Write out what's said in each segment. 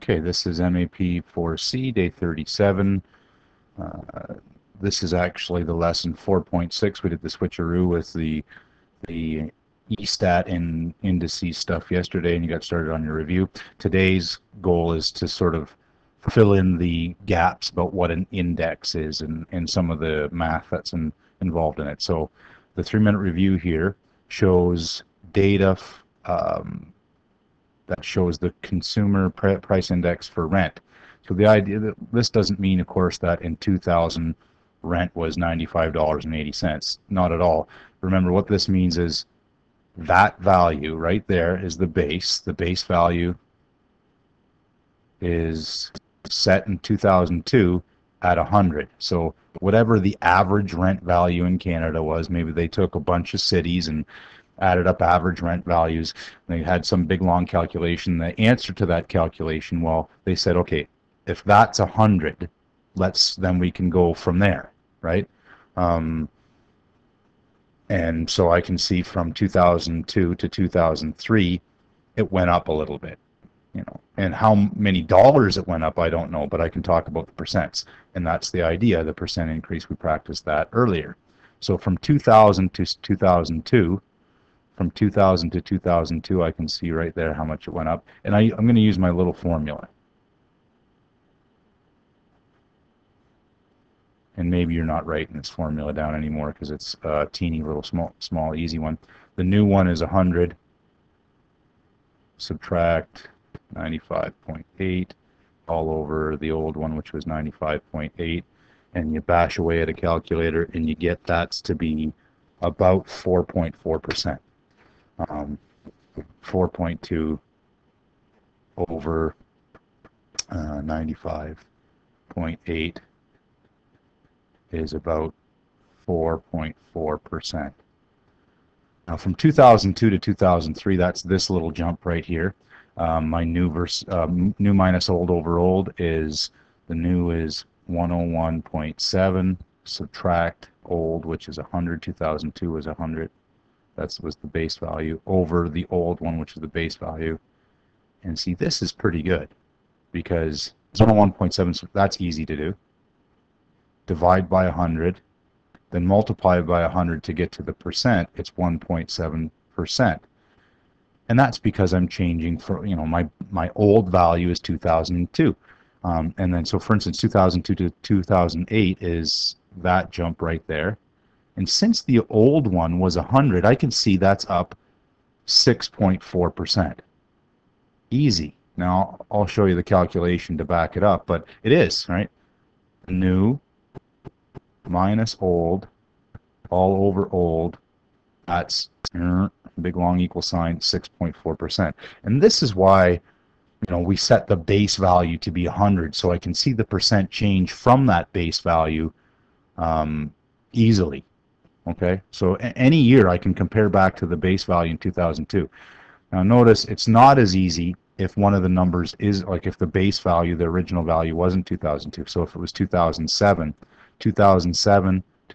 Okay, this is MAP4C, day 37. This is actually the lesson 4.6. We did the switcheroo with the EStat and indices stuff yesterday, and you got started on your review. Today's goal is to sort of fill in the gaps about what an index is and some of the math that's involved in it. So the 3-minute review here shows data that shows the consumer price index for rent. So the idea that this doesn't mean, of course, that in 2000 rent was $95.80. Not at all. Remember, what this means is that value right there is the base. The base value is set in 2002 at 100. So whatever the average rent value in Canada was, maybe they took a bunch of cities and added up average rent values. They had some big long calculation. The answer to that calculation, well, they said, okay, if that's 100, then we can go from there, right? And so I can see from 2002 to 2003, it went up a little bit, and how many dollars it went up, I don't know, but I can talk about the percents, and that's the idea, the percent increase. We practiced that earlier. So from 2000 to 2002, from 2000 to 2002, I can see right there how much it went up. And I'm going to use my little formula. And maybe you're not writing this formula down anymore because it's a teeny little small easy one. The new one is 100. Subtract 95.8 all over the old one, which was 95.8. And you bash away at a calculator and you get that to be about 4.4%. 4.2 over 95.8 is about 4.4%. Now from 2002 to 2003, that's this little jump right here. My new minus old over old is, the new is 101.7, subtract old, which is 100, 2002 was 100. That was the base value, over the old one, which is the base value. And see, this is pretty good because 101.7, that's easy to do. Divide by 100, then multiply by 100 to get to the percent. It's 1.7%. And that's because I'm changing for, my old value is 2002. And then, so for instance, 2002 to 2008 is that jump right there. And since the old one was 100, I can see that's up 6.4%. Easy. Now, I'll show you the calculation to back it up, but it is, right? New minus old, all over old, that's big long equal sign, 6.4%. And this is why, we set the base value to be 100, so I can see the percent change from that base value easily. Okay, so any year I can compare back to the base value in 2002. Now notice it's not as easy if one of the numbers is, like if the base value, the original value wasn't 2002. So if it was 2007 to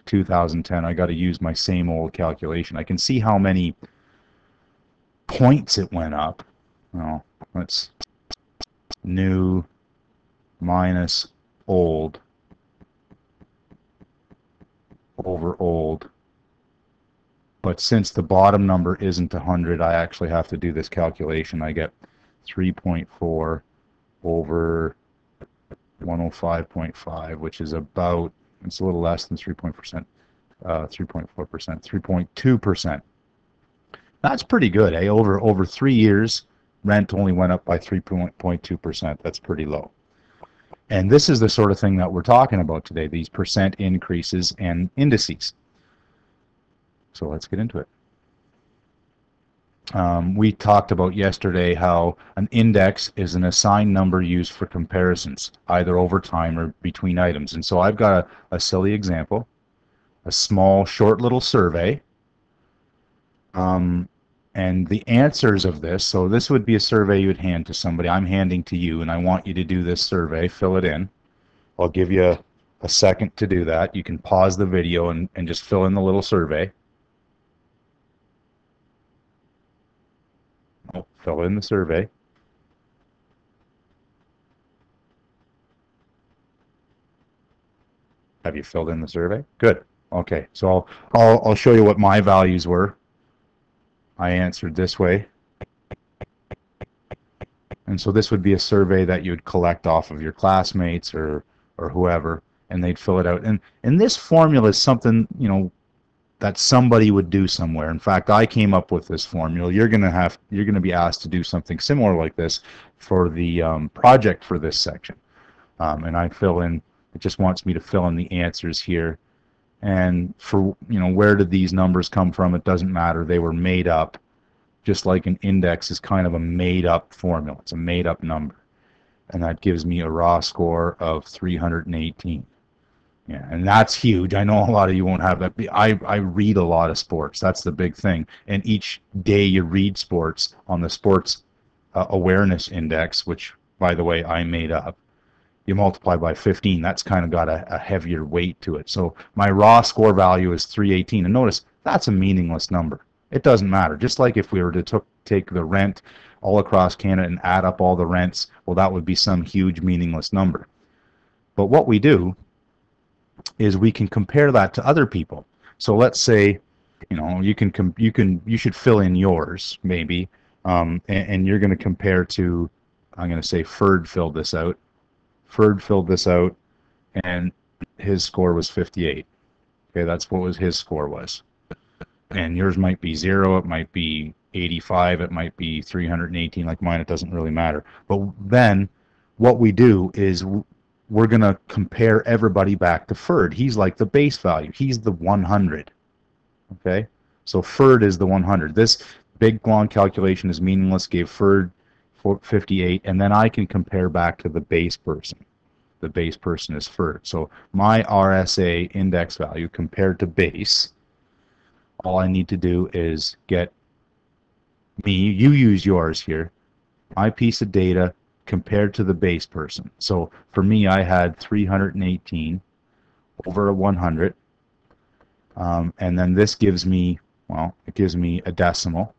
2010, I got to use my same old calculation. I can see how many points it went up. Well, let's new minus old over old. But since the bottom number isn't 100, I actually have to do this calculation. I get 3.4 over 105.5, which is about, it's a little less than 3.4%, 3.2%. That's pretty good, eh? Over 3 years, rent only went up by 3.2%. That's pretty low. And this is the sort of thing that we're talking about today, these percent increases and indices. So let's get into it. We talked about yesterday how an index is an assigned number used for comparisons, either over time or between items. And so I've got a silly example, a small, short little survey. And the answers of this, so this would be a survey you would hand to somebody. I'm handing to you, and I want you to do this survey, fill it in. I'll give you a second to do that. You can pause the video and just fill in the little survey. Fill in the survey. Have you filled in the survey? Good. Okay, so I'll show you what my values were. I answered this way. And so this would be a survey that you'd collect off of your classmates or whoever, and they'd fill it out. And this formula is something, you know, that somebody would do somewhere. In fact, I came up with this formula. You're gonna be asked to do something similar like this for the project for this section. And I fill in. It just wants me to fill in the answers here. And for, you know, where did these numbers come from? It doesn't matter. They were made up. Just like an index is kind of a made-up formula. It's a made-up number. And that gives me a raw score of 318. Yeah, and that's huge. I know a lot of you won't have that. I read a lot of sports. That's the big thing. And each day you read sports on the sports awareness index, which, by the way, I made up, you multiply by 15. That's kind of got a heavier weight to it. So my raw score value is 318. And notice, that's a meaningless number. It doesn't matter. Just like if we were to take the rent all across Canada and add up all the rents, well, that would be some huge meaningless number. But what we do is we can compare that to other people. So let's say, you know, you should fill in yours maybe, and you're going to compare to, I'm going to say Ferd filled this out. Ferd filled this out, and his score was 58. Okay, that's what his score was. And yours might be 0, it might be 85, it might be 318 like mine. It doesn't really matter. But then what we do is we're going to compare everybody back to Ferd. He's like the base value. He's the 100. Okay? So Ferd is the 100. This big long calculation is meaningless. Gave Ferd 58, and then I can compare back to the base person. The base person is Ferd. So my RSA index value compared to base, all I need to do is get me, you use yours here, my piece of data compared to the base person. So for me, I had 318 over 100. And then this gives me, well, it gives me a decimal.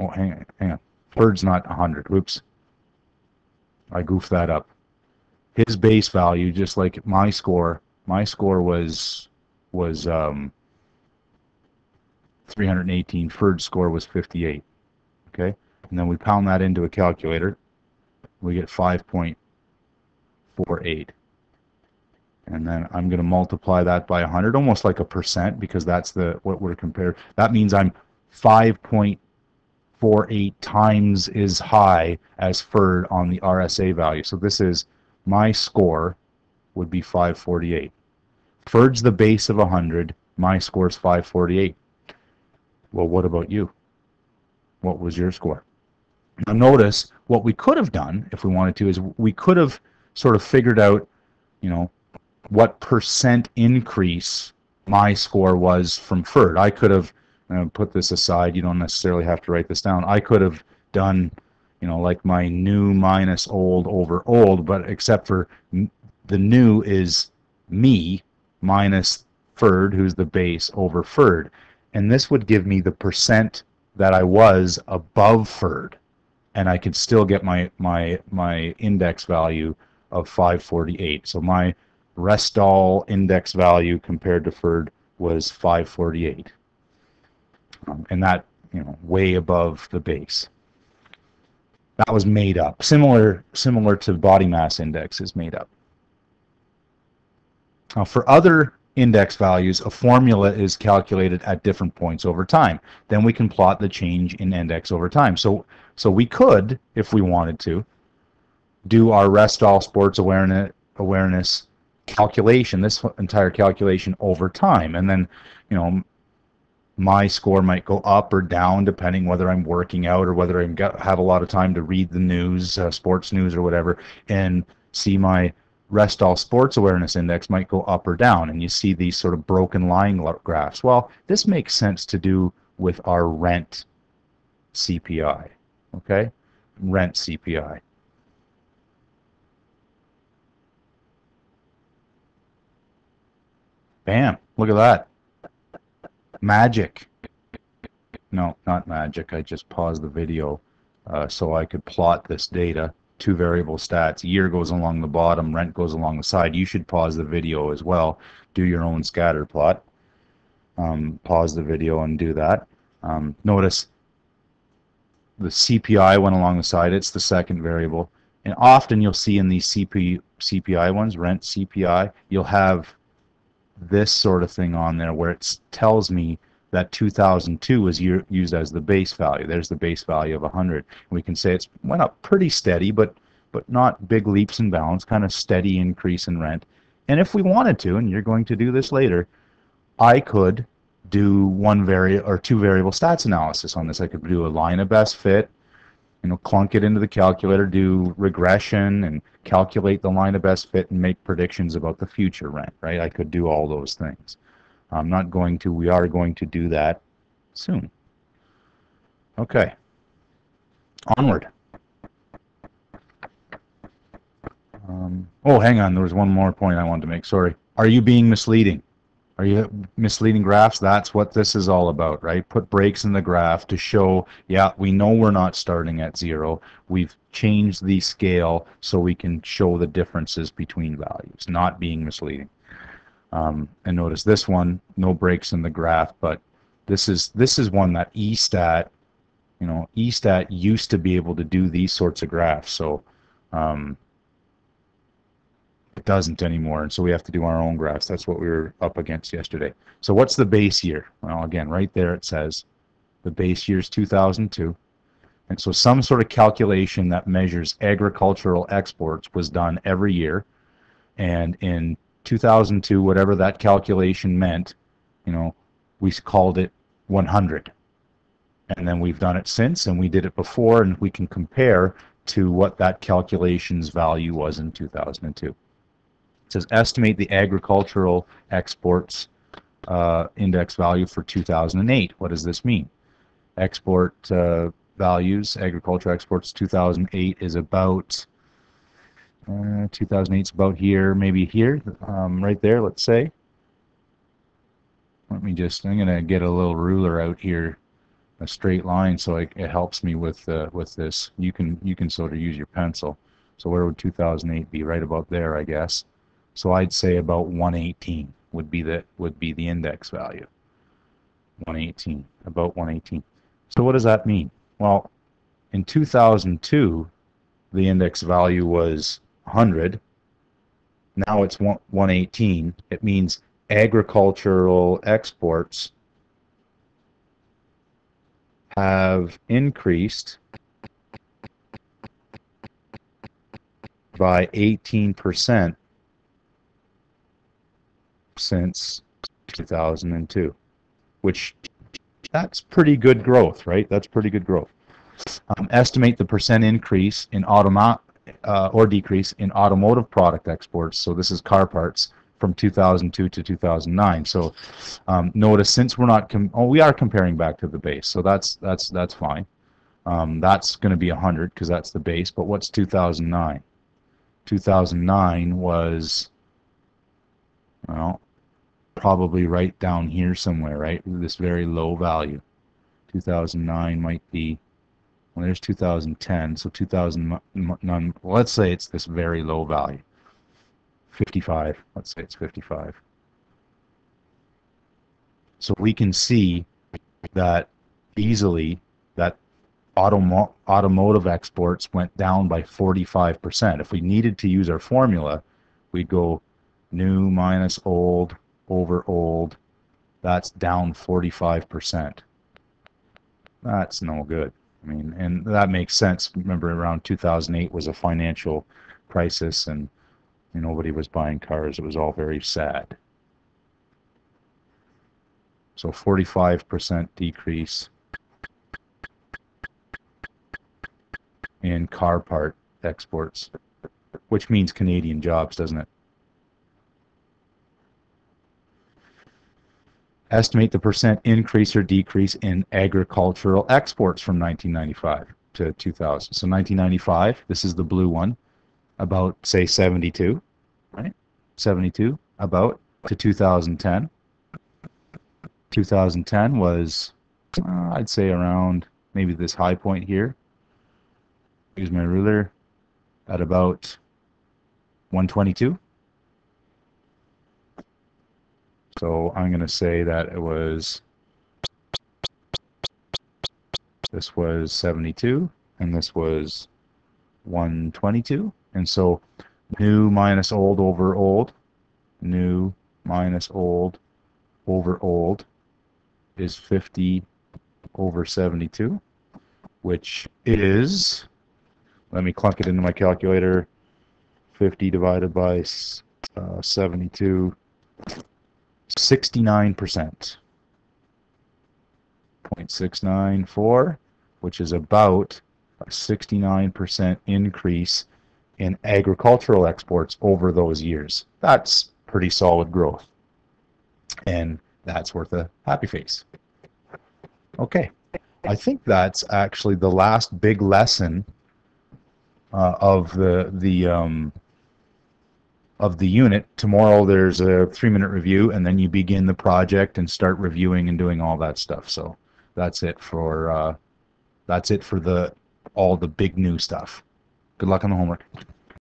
Oh, hang on. Ferd's not 100. Whoops. I goofed that up. His base value, just like my score was 318. Ferd's score was 58. Okay? And then we pound that into a calculator. We get 5.48. And then I'm going to multiply that by 100, almost like a percent, because that's what we're compared. That means I'm 5.48 times as high as Ferd on the RSA value. So this is, my score would be 548. Ferd's the base of 100. My score is 548. Well, what about you? What was your score? Now notice, what we could have done, if we wanted to, is we could have sort of figured out, you know, what percent increase my score was from Ferd. I could have put this aside. You don't necessarily have to write this down. I could have done, you know, like my new minus old over old, but except for the new is me minus Ferd, who's the base, over Ferd. And this would give me the percent that I was above Ferd. And I could still get my index value of 548. So my Restall index value compared to Ferd was 548. And that, you know, way above the base. That was made up. Similar to body mass index is made up. Now, for other index values, a formula is calculated at different points over time. Then we can plot the change in index over time. So we could, if we wanted to, do our Restall sports awareness calculation, this entire calculation over time, and then, you know, my score might go up or down depending whether I'm working out or whether I have a lot of time to read the news, sports news or whatever, and see my Restall Sports Awareness Index might go up or down, and you see these sort of broken line graphs. Well, this makes sense to do with our rent CPI, okay? Rent CPI. Bam, look at that. Magic. No, not magic. I just paused the video so I could plot this data. two variable stats. Year goes along the bottom, rent goes along the side. You should pause the video as well. Do your own scatter plot. Pause the video and do that. Notice the CPI went along the side. It's the second variable. And often you'll see in these CPI ones, rent CPI, you'll have this sort of thing on there where it tells me that 2002 is used as the base value. There's the base value of 100. We can say it's went up pretty steady, but not big leaps and bounds, kind of steady increase in rent. And if we wanted to, and you're going to do this later, I could do two variable stats analysis on this. I could do a line of best fit, clunk it into the calculator, do regression, and calculate the line of best fit and make predictions about the future rent, right? I could do all those things. I'm not going to. We are going to do that soon. Okay. Onward. Oh, hang on. There was one more point I wanted to make. Sorry. Are you being misleading? Are you misleading graphs? That's what this is all about, right? Put breaks in the graph to show, yeah, we know we're not starting at 0. We've changed the scale so we can show the differences between values, not being misleading. And notice this one, no breaks in the graph, but this is one that eStat, eStat used to be able to do these sorts of graphs, so it doesn't anymore, and so we have to do our own graphs. That's what we were up against yesterday. So what's the base year? Well, again, right there it says the base year is 2002, and so some sort of calculation that measures agricultural exports was done every year, and in 2002, whatever that calculation meant, we called it 100. And then we've done it since, and we did it before, and we can compare to what that calculation's value was in 2002. It says estimate the agricultural exports index value for 2008. What does this mean? Export values, agricultural exports 2008 is about 2008 is about here, maybe here, right there, let's say. I'm going to get a little ruler out here, a straight line, so it helps me with this. You can sort of use your pencil. So where would 2008 be? Right about there, I guess. So I'd say about 118 would be the index value. 118, about 118. So what does that mean? Well, in 2002, the index value was 100. Now it's 118. It means agricultural exports have increased by 18% since 2002, which that's pretty good growth, right? That's pretty good growth. Estimate the percent increase in or decrease in automotive product exports. So this is car parts from 2002 to 2009. So notice since we're not we are comparing back to the base, so that's fine. That's going to be 100 because that's the base. But what's 2009? 2009 was, well, probably right down here somewhere, right? This very low value. 2009 might be, well, there's 2010, so 2009, well, let's say it's this very low value. 55, let's say it's 55. So we can see that easily that automotive exports went down by 45%. If we needed to use our formula, we'd go new minus old over old. That's down 45%. That's no good. I mean, and that makes sense. Remember, around 2008 was a financial crisis, and nobody was buying cars. It was all very sad. So 45% decrease in car part exports, which means Canadian jobs, doesn't it? Estimate the percent increase or decrease in agricultural exports from 1995 to 2000. So 1995, this is the blue one, about, say, 72, right? 72, about, to 2010. 2010 was, I'd say, around maybe this high point here. Use my ruler. at about 122. So I'm going to say that this was 72 and this was 122. And so new minus old over old, new minus old over old is 50 over 72, which is, let me clunk it into my calculator, 50 divided by 72, 69%. 0.694, which is about a 69% increase in agricultural exports over those years. That's pretty solid growth. And that's worth a happy face. Okay, I think that's actually the last big lesson of the unit. Tomorrow there's a 3-minute review, and then you begin the project and start reviewing and doing all that stuff. So that's it for all the big new stuff. Good luck on the homework.